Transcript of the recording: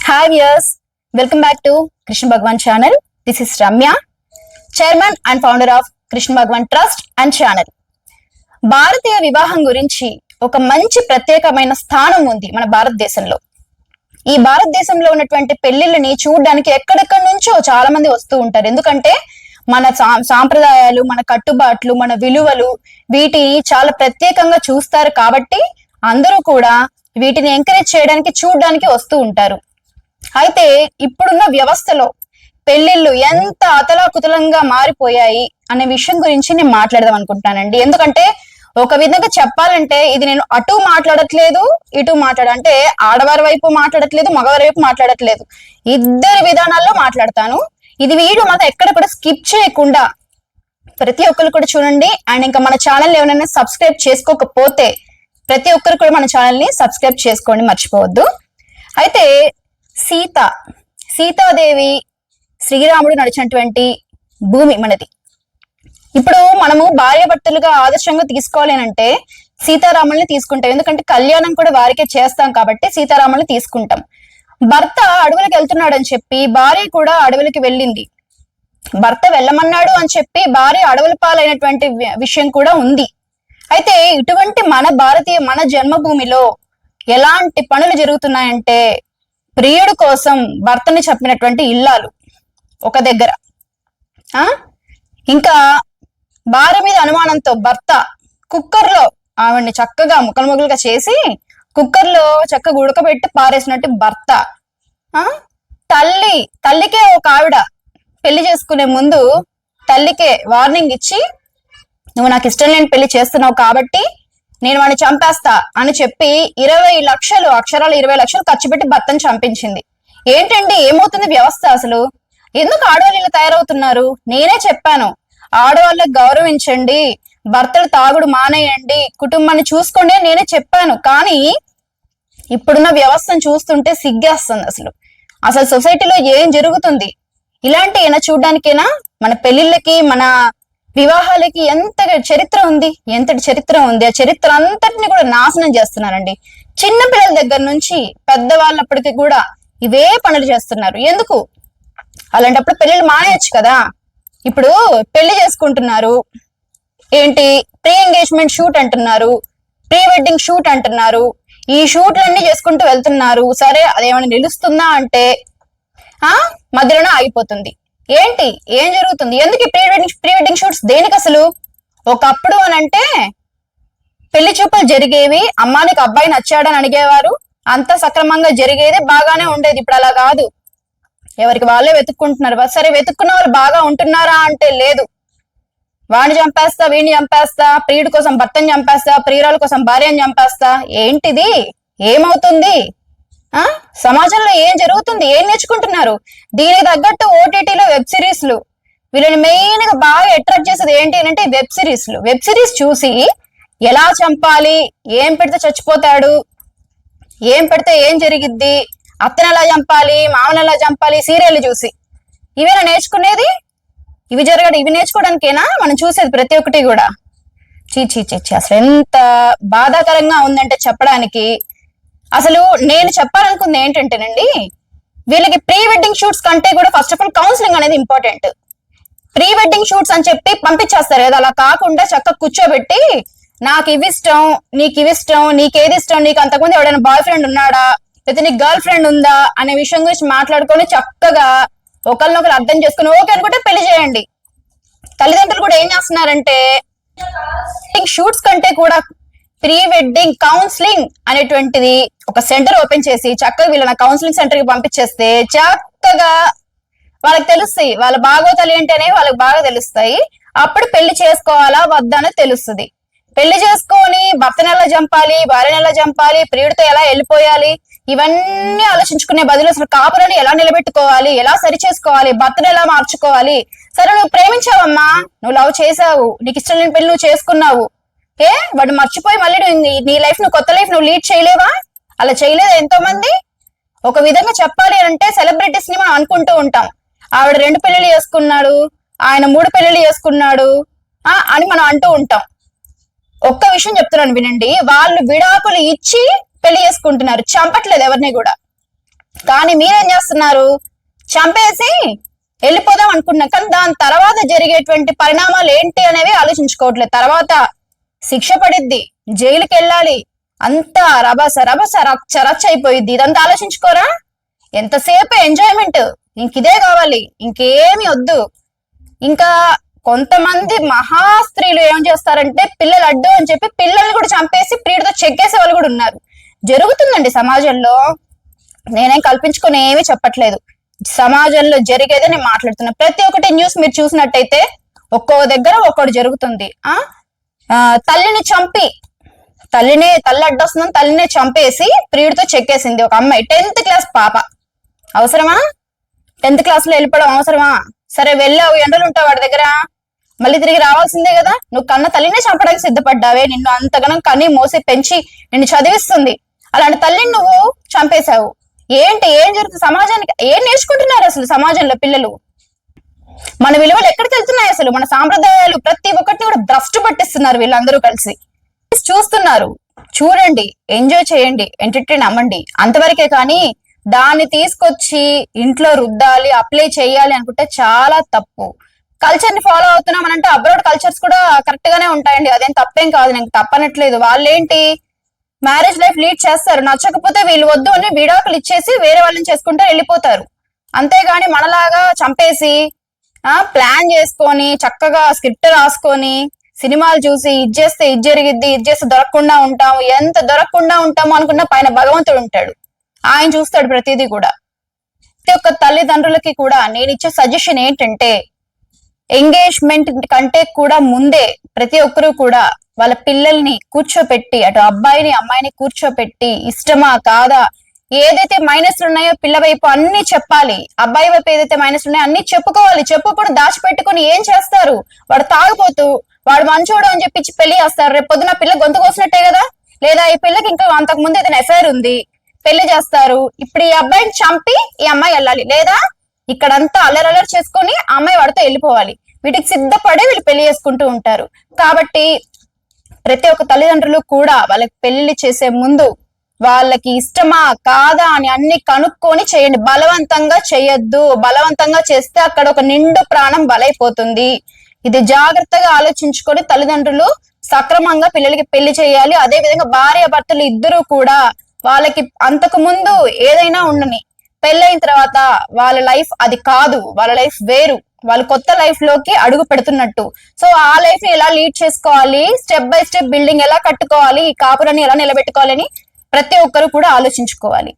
Hi viewers, welcome back to Krishna Bhagwan channel. This is Ramya, chairman and founder of Krishna Bhagwan Trust and channel. భారతీయ వివాహం గురించి ఒక మంచి ప్రత్యేకమైన స్థానం ఉంది మన భారతదేశంలో. ఈ భారతదేశంలో ఉన్నటువంటి పెళ్లిళ్ళని చూడడానికి ఎక్కడెక్కడి నుంచో చాలా మంది వస్తూ ఉంటారు. ఎందుకంటే మన సాంప్రదాయాలు, మన కట్టుబాట్లు, మన విలువలు వీటిని చాలా ప్రత్యేకంగా చూస్తారు కాబట్టి అందరూ కూడా వీటిని ఎంకరేజ్ చేయడానికి చూడడానికి వస్తూ ఉంటారు. అయితే ఇప్పుడున్న వ్యవస్థలో పెళ్లిళ్ళు ఎంత అతలాకుతలంగా మారిపోయాయి అనే విషయం గురించి నేను మాట్లాడదాం అనుకుంటున్నానండి. ఎందుకంటే ఒక విధంగా చెప్పాలంటే ఇది నేను అటు మాట్లాడట్లేదు, ఇటు అంటే ఆడవారి వైపు మాట్లాడట్లేదు, మగవారి వైపు మాట్లాడట్లేదు, ఇద్దరి విధానాల్లో మాట్లాడతాను. ఇది వీడియో మాత్రం ఎక్కడ కూడా స్కిప్ చేయకుండా ప్రతి ఒక్కరు కూడా చూడండి. అండ్ ఇంకా మన ఛానల్ ఎవరైనా సబ్స్క్రైబ్ చేసుకోకపోతే ప్రతి ఒక్కరు కూడా మన ఛానల్ ని సబ్స్క్రైబ్ చేసుకోండి, మర్చిపోవద్దు. అయితే సీతాదేవి శ్రీరాముడు నడిచినటువంటి భూమి మనది. ఇప్పుడు మనము భార్యాభర్తలుగా ఆదర్శంగా తీసుకోవాలి అంటే సీతారాముల్ని తీసుకుంటాం. ఎందుకంటే కళ్యాణం కూడా వారికే చేస్తాం కాబట్టి సీతారాముల్ని తీసుకుంటాం. భర్త అడవులకు వెళ్తున్నాడు అని చెప్పి భార్య కూడా అడవులకి వెళ్ళింది. భర్త వెళ్ళమన్నాడు అని చెప్పి భార్య అడవుల పాలైనటువంటి విషయం కూడా ఉంది. అయితే ఇటువంటి మన జన్మభూమిలో ఎలాంటి పనులు జరుగుతున్నాయంటే ప్రియుడు కోసం భర్తని చెప్పినటువంటి ఇల్లాలు ఒక దగ్గర, ఇంకా భార్య మీద అనుమానంతో భర్త కుక్కర్లో ఆవిడ్ని చక్కగా ముక్కలుగా చేసి కుక్కర్లో చక్కగా ఉడకబెట్టి పారేసినట్టు భర్త. తల్లికే ఒక ఆవిడ పెళ్లి చేసుకునే ముందు తల్లికే వార్నింగ్ ఇచ్చి నువ్వు నాకు ఇష్టం లేని పెళ్లి చేస్తున్నావు కాబట్టి నేను వాడిని చంపేస్తా అని చెప్పి 20 లక్షలు, అక్షరాలు 20 లక్షలు ఖర్చు పెట్టి భర్తను చంపించింది. ఏంటండి ఏమవుతుంది వ్యవస్థ? అసలు ఎందుకు ఆడవాళ్ళు ఇలా తయారవుతున్నారు? నేనే చెప్పాను, ఆడవాళ్ళకి గౌరవించండి, భర్తలు తాగుడు మానేయండి, కుటుంబాన్ని చూసుకోండి నేనే చెప్పాను. కానీ ఇప్పుడున్న వ్యవస్థను చూస్తుంటే సిగ్గేస్తుంది. అసలు సొసైటీలో ఏం జరుగుతుంది? ఇలాంటి ఏమైనా చూడడానికైనా మన పెళ్లిళ్ళకి, మన వివాహాలకి ఎంతటి చరిత్ర ఉంది. ఆ చరిత్ర అంతటిని కూడా నాశనం చేస్తున్నారండి. చిన్న పిల్లల దగ్గర నుంచి పెద్దవాళ్ళప్పటికీ కూడా ఇవే పనులు చేస్తున్నారు. ఎందుకు? అలాంటప్పుడు పెళ్లిళ్ళు మానేయచ్చు కదా. ఇప్పుడు పెళ్లి చేసుకుంటున్నారు, ఏంటి ప్రీ ఎంగేజ్మెంట్ షూట్ అంటున్నారు, ప్రీ వెడ్డింగ్ షూట్ అంటున్నారు, ఈ షూట్లన్నీ చేసుకుంటూ వెళ్తున్నారు. సరే అదేమైనా నిలుస్తుందా అంటే మధ్యలోనే ఆగిపోతుంది. ఏంటి ఏం జరుగుతుంది? ఎందుకు ప్రీ వెడ్డింగ్ షూట్స్ దేనికి అసలు? ఒకప్పుడు అని అంటే పెళ్లి చూపులు జరిగేవి, అమ్మానికి అబ్బాయి నచ్చాడని అడిగేవారు, అంతా సక్రమంగా జరిగేది, బాగానే ఉండేది. ఇప్పుడు అలా కాదు, ఎవరికి వాళ్ళే వెతుక్కుంటున్నారు. సరే వెతుక్కున్న వాళ్ళు బాగా ఉంటున్నారా అంటే లేదు. వాడిని చంపేస్తా, వీడిని చంపేస్తా, ప్రియుడి కోసం భర్తని చంపేస్తా, ప్రియురాల కోసం భార్యని చంపేస్తా. ఏంటిది? ఏమవుతుంది? సమాజంలో ఏం జరుగుతుంది? ఏం నేర్చుకుంటున్నారు? దీనికి తగ్గట్టు ఓటీటీలో వెబ్ సిరీస్లు వీళ్ళని మెయిన్ గా బాగా అట్రాక్ట్ చేసేది ఏంటి అంటే వెబ్ సిరీస్ చూసి ఎలా చంపాలి, ఏం పెడితే చచ్చిపోతాడు, ఏం పెడితే ఏం జరిగిద్ది, అత్తని ఎలా చంపాలి, మామని ఎలా చంపాలి, సీరియల్ చూసి ఇవేనా నేర్చుకునేది? ఇవి నేర్చుకోవడానికేనా మనం చూసేది ప్రతి ఒక్కటి కూడా? చీ అసలు ఎంత బాధాకరంగా ఉందంటే చెప్పడానికి. అసలు నేను చెప్పాలనుకుంది ఏంటంటేనండి, వీళ్ళకి ప్రీ వెడ్డింగ్ షూట్స్ కంటే కూడా ఫస్ట్ ఆఫ్ ఆల్ కౌన్సిలింగ్ అనేది ఇంపార్టెంట్. ప్రీ వెడ్డింగ్ షూట్స్ అని చెప్పి పంపించేస్తారు కదా, అలా కాకుండా చక్కగా కూర్చోబెట్టి నాకు ఇవి ఇష్టం, నీకు ఇవి ఇష్టం, నీకేది ఇష్టం, నీకు అంతకుముందు ఎవడైనా బాయ్ ఫ్రెండ్ ఉన్నాడా, లేకపోతే నీకు గర్ల్ ఫ్రెండ్ ఉందా అనే విషయం గురించి మాట్లాడుకొని చక్కగా ఒకరినొకరు అర్థం చేసుకుని ఓకే అనుకుంటే పెళ్లి చేయండి. తల్లిదండ్రులు కూడా ఏం చేస్తున్నారంటే షూట్స్ కంటే కూడా ప్రీ వెడ్డింగ్ కౌన్సిలింగ్ అనేటువంటిది ఒక సెంటర్ ఓపెన్ చేసి చక్కగా వీళ్ళ కౌన్సిలింగ్ సెంటర్ కి పంపించేస్తే చక్కగా వాళ్ళకి తెలుస్తాయి, వాళ్ళ భాగవతాలు ఏంటి అనేవి వాళ్ళకి బాగా తెలుస్తాయి. అప్పుడు పెళ్లి చేసుకోవాలా వద్దా అనేది తెలుస్తుంది. పెళ్లి చేసుకొని భర్తను ఎలా చంపాలి, భార్యను ఎలా చంపాలి, ప్రియుడితో ఎలా వెళ్ళిపోయాలి, ఇవన్నీ ఆలోచించుకునే బదులు అసలు కాపురాన్ని ఎలా నిలబెట్టుకోవాలి, ఎలా సరి చేసుకోవాలి, భర్తను ఎలా మార్చుకోవాలి. సరే నువ్వు ప్రేమించావమ్మా, నువ్వు లవ్ చేసావు, నీకు ఇష్టం లేని పెళ్లి నువ్వు చేసుకున్నావు, వాడు మర్చిపోయి మళ్ళీ నీ లైఫ్ నువ్వు కొత్త లైఫ్ నువ్వు లీడ్ చేయలేవా? అలా చేయలేదా ఎంతో మంది? ఒక విధంగా చెప్పాలి అంటే సెలబ్రిటీస్ ని మనం అనుకుంటూ ఉంటాం, ఆవిడ 2 పెళ్లిళ్ళు చేసుకున్నాడు, ఆయన 3 పెళ్లిళ్ళు చేసుకున్నాడు అని మనం అంటూ ఉంటాం. ఒక్క విషయం చెప్తున్నాను వినండి, వాళ్ళు విడాకులు ఇచ్చి పెళ్లి చేసుకుంటున్నారు, చంపట్లేదు ఎవరిని కూడా. కానీ మీరేం చేస్తున్నారు, చంపేసి వెళ్ళిపోదాం అనుకుంటున్నాం. కానీ దాని తర్వాత జరిగేటువంటి పరిణామాలు ఏంటి అనేవి ఆలోచించుకోవట్లేదు. తర్వాత శిక్ష పడిద్ది, జైలుకి వెళ్ళాలి, అంతా రభస రభస రచ్చ రచ్చ అయిపోయిద్ది. ఇదంతా ఆలోచించుకోరా? ఎంతసేపు ఎంజాయ్మెంట్, ఇంకిదే కావాలి, ఇంకేమి వద్దు. ఇంకా కొంతమంది మహా స్త్రీలు ఏం చేస్తారంటే పిల్లలు అడ్డు అని చెప్పి పిల్లల్ని కూడా చంపేసి ప్రియుడితో చెక్కేసే వాళ్ళు కూడా ఉన్నారు. జరుగుతుందండి సమాజంలో. నేనేం కల్పించుకొని ఏమీ చెప్పట్లేదు, సమాజంలో జరిగేదే నేను మాట్లాడుతున్నా. ప్రతి ఒక్కటి న్యూస్ మీరు చూసినట్టయితే ఒక్కో దగ్గర ఒక్కోటి జరుగుతుంది. తల్లిని చంపి తల్లి అడ్డొస్తుందని తల్లినే చంపేసి ప్రియుడితో చెక్కేసింది ఒక అమ్మాయి, 10th క్లాస్ పాప. అవసరమా? 10th క్లాస్ లో వెళ్ళిపోవడం అవసరమా? సరే వెళ్ళావు, ఎండలు ఉంటావు వాడి దగ్గర, మళ్ళీ తిరిగి రావాల్సిందే కదా. నువ్వు కన్న తల్లినే చంపడానికి సిద్ధపడ్డావే, నిన్ను అంతగానం కని మోసి పెంచి నిన్ను చదివిస్తుంది, అలాంటి తల్లిని నువ్వు చంపేశావు. ఏం జరుగుతుంది సమాజానికి? ఏం నేర్చుకుంటున్నారు అసలు సమాజంలో పిల్లలు? మన విలువలు ఎక్కడికి వెళ్తున్నాయి అసలు? మన సాంప్రదాయాలు ప్రతి ఒక్కటిని కూడా భ్రష్టు పట్టిస్తున్నారు వీళ్ళందరూ కలిసి. చూస్తున్నారు, చూడండి, ఎంజాయ్ చేయండి, ఎంటర్టైన్ అవ్వండి, అంతవరకే. కానీ దాన్ని తీసుకొచ్చి ఇంట్లో రుద్దాలి, అప్లై చేయాలి అనుకుంటే చాలా తప్పు. కల్చర్ ని ఫాలో అవుతున్నాం అని అంటే అబ్రాడ్ కల్చర్స్ కూడా కరెక్ట్ గానే ఉంటాయండి, అదేం తప్పేం కాదు, నేను తప్పనట్లేదు. వాళ్ళేంటి మ్యారేజ్ లైఫ్ లీడ్ చేస్తారు, నచ్చకపోతే వీళ్ళు వద్దు అని విడాకులు ఇచ్చేసి వేరే వాళ్ళని చేసుకుంటే వెళ్ళిపోతారు. అంతేగాని మనలాగా చంపేసి ప్లాన్ చేసుకొని చక్కగా స్క్రిప్ట్ రాసుకొని సినిమాలు చూసి ఇది చేస్తే ఇది జరిగిద్ది, ఇది చేస్తే దొరకకుండా ఉంటాము, ఎంత దొరకకుండా ఉంటాము అనుకున్న పైన భగవంతుడు ఉంటాడు, ఆయన చూస్తాడు ప్రతిదీ కూడా. ప్రతి ఒక్క తల్లిదండ్రులకి కూడా నేను ఇచ్చే సజెషన్ ఏంటంటే, ఎంగేజ్మెంట్ కంటే కూడా ముందే ప్రతి ఒక్కరూ కూడా వాళ్ళ పిల్లల్ని కూర్చోపెట్టి, అటు అబ్బాయిని అమ్మాయిని కూర్చోపెట్టి ఇష్టమా కాదా, ఏదైతే మైనస్లు ఉన్నాయో పిల్ల వైపు అన్ని చెప్పాలి, అబ్బాయి వైపు ఏదైతే మైనస్లు ఉన్నాయో అన్ని చెప్పుకోవాలి. చెప్పుకొని దాచిపెట్టుకుని ఏం చేస్తారు? వాడు తాగుపోతూ వాడు మంచోడు అని చెప్పి పెళ్లి చేస్తారు. రేపు పొద్దున పిల్ల గొంతు కోసినట్టే కదా. లేదా ఈ పిల్లకి ఇంకా అంతకు ముందు ఏదైనా ఎఫైర్ ఉంది, పెళ్లి చేస్తారు. ఇప్పుడు ఈ అబ్బాయిని చంపి ఈ అమ్మాయి వెళ్ళాలి, లేదా ఇక్కడంతా అల్లరి చేసుకొని ఆ అమ్మాయి వాడితో వెళ్ళిపోవాలి. వీటికి సిద్ధపడి వీళ్ళు పెళ్లి చేసుకుంటూ ఉంటారు. కాబట్టి ప్రతి ఒక్క తల్లిదండ్రులు కూడా వాళ్ళకి పెళ్లి చేసే ముందు వాళ్ళకి ఇష్టమా కాదా అని అన్ని కనుక్కొని చేయండి. బలవంతంగా చేయొద్దు. బలవంతంగా చేస్తే అక్కడ ఒక నిండు ప్రాణం బలైపోతుంది. ఇది జాగ్రత్తగా ఆలోచించుకొని తల్లిదండ్రులు సక్రమంగా పిల్లలకి పెళ్లి చేయాలి. అదే విధంగా భార్య భర్తలు ఇద్దరు కూడా వాళ్ళకి అంతకు ముందు ఏదైనా ఉండని, పెళ్ళైన తర్వాత వాళ్ళ లైఫ్ అది కాదు, వాళ్ళ లైఫ్ వేరు, వాళ్ళు కొత్త లైఫ్ లోకి అడుగు పెడుతున్నట్టు. సో ఆ లైఫ్ ని ఎలా లీడ్ చేసుకోవాలి, స్టెప్ బై స్టెప్ బిల్డింగ్ ఎలా కట్టుకోవాలి, ఈ కాపురాన్ని ఎలా నిలబెట్టుకోవాలని ప్రతి ఒక్కరు కూడా ఆలోచించుకోవాలి.